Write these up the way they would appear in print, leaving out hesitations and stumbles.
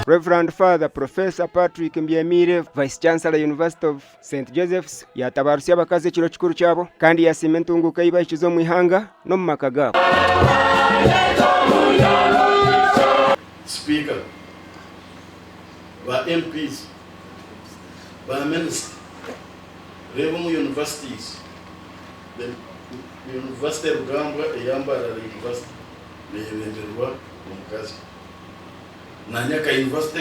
Reverend Father Professor Patrick Mbyemire, Vice Chancellor University of St. Joseph's, yatabarusiye abakazi ekiro kikuru cyabo kandi yasima entunguka yibayikizo mu ihanga no mu maka gabo. Speaker, ba MPs, ba ministers, revenue universities, the University of Gambia, Yambara University, nebenderwa omukazi. Nanyaka University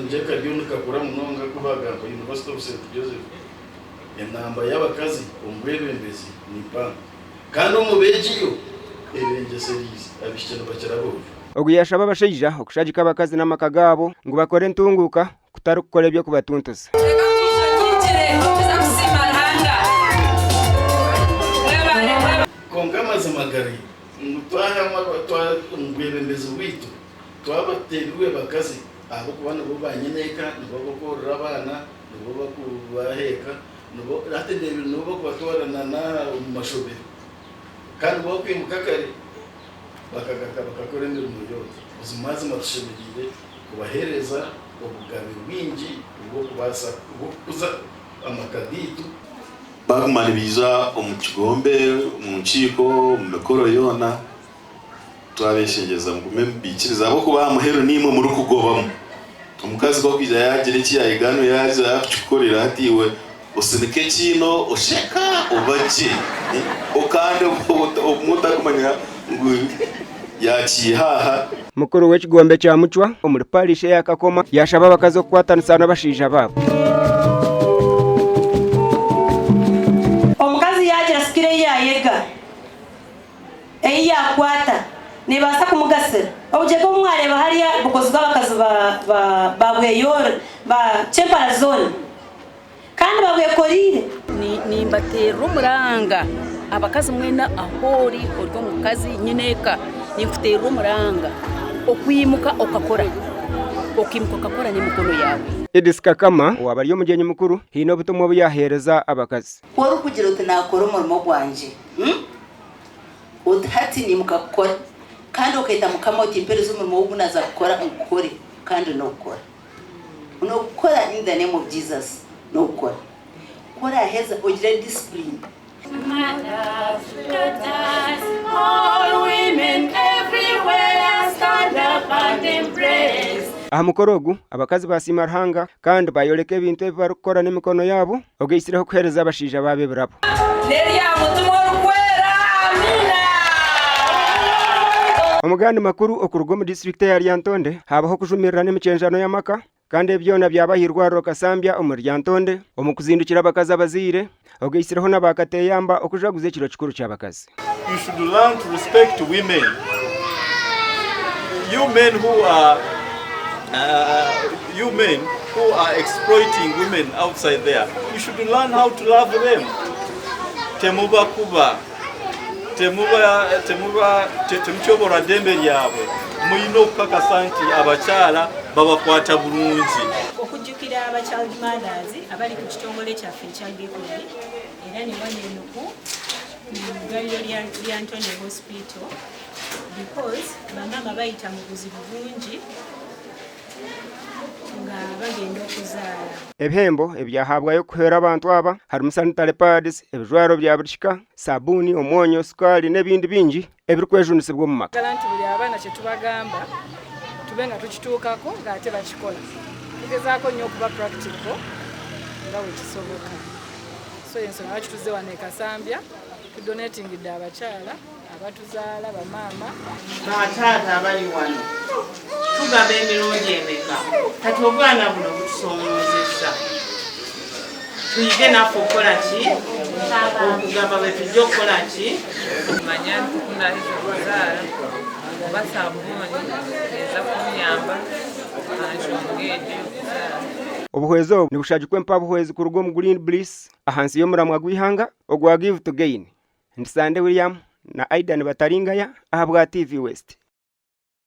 njeka byunika kura munonga kubagamba University of St. Joseph. Enamba y'abakazi ombwebembezi nipa. Kandi omubejiyo ebengeserize abishikeno bakirabo. Oguyashaba abashayija okushagika abakazi n'amaka gabo ngo bakore entunguka kutari gukora ebyo kubatuntuza. Kongamaza magari mutwaha ngwebembezi witu twabaterwe bakazi abo kubana bo banyeneka nibo bokorora abana nibo bakubaheka nibo atendebe nibo kubatwarana na mashobero kandi bo kwimuka kare bakagaka bakakora imirimo yose uzimaze matushimigire kubahereza obugabe bwingi ubwo kubasa kuza amakaditu bakumaniriza omukigombe mu nkiko mu mikoro yona twabeshengeza mugume mbikiriza abo kuba muhero nimwe muri kugobamo omukazi ko kwiza yagira iki yayigano yaza akukorera atiwe usinike kino osheka obaje okande omutakumanya yakihaha. Mukuru w'ekigombe kya Muchwa omuri parish ya Kakoma yashaba abakazi okwatanisa n'abashija babo. Omukazi yagira sikire yayega yakwata nibasa kumugasira obujeko omwareba hariya bukozi bw'abakazi babweyora ba chempara zone kandi babwekorire nimbatera umuranga abakazi mwena ahori oryo mukazi nyineka nimfutera umuranga okwimuka okakora ni mukono yawe. Edis Kakama wabariyo mugenyi mukuru hino butumwa buyahereza abakazi. Wari kugira uti nakora umurimo gwanje udhati ni mukakora kandi ukahita mukama uti impereza umurimo w'ubunaza gukora ukore kandi no gukora in the name of Jesus no gukora heza ugira discipline. Mothers, daughters, all women everywhere stand up and embrace. Aha mukorogu abakazi basima ruhanga kandi bayoleka ebintu ebibarukora n'emikono yabo ogeyisireho kuhereza abashija babe birabo. Omugandi makuru okurugo mu district ya Lyantonde habaho kujumirira n'emicenjano y'amaka kandi ebyona byabahirwa Rokasambya omuri Lyantonde omukuzindukira abakazi abazire ogeyisireho n'abakateyamba okujaguza ekiro kikuru cy'abakazi. You should learn to respect women. You men who are exploiting women outside there, you should learn how to love them. Temuba kuba temuchobora dembe lyabwe muyino kakasanti abakyala babakwata bulungi okujjukira aba child mothers abali ku kitongole kyaffe ekyagekodi era ne banenuku ddwaliro lya Lyantonde hospital because bamama bayita mu buzibu bungi nga bagenda okuzaala. Ebihembo ebyahabwayo kuhera abantu aba harimu sanitary pads, ebijwaro bya burishika, sabuni, omwonyo, sukali n'ebindi bingi ebirikwejunisibwa mu maka. Galanti buli abaana kye tubagamba tube nga tukituukako ng'ate bakikola. Tugezaako nnyo okuba practical nga bwe kisoboka. So ensonga lwaki tuzze wano e Kasambya tudonatingidde abakyala abatuzaala bamaama bataata abali wano tugaba emirundi emeka kati obwana buno butusoomozesa tuyige naffe okukola ki okugamba bwe tujja okukola ki manya tukunaliza okuzaala oba sabuuni eza kumuyamba nsonga ejo okuzaala. Obuhwezi obu nibushagikwa empabuhwezi kuruga omu Green Bliss ahansi y'omuramwa gw'ihanga ogwa Give to Gain. Ndisande William na Aidan Bataringaya aha bwa TV West.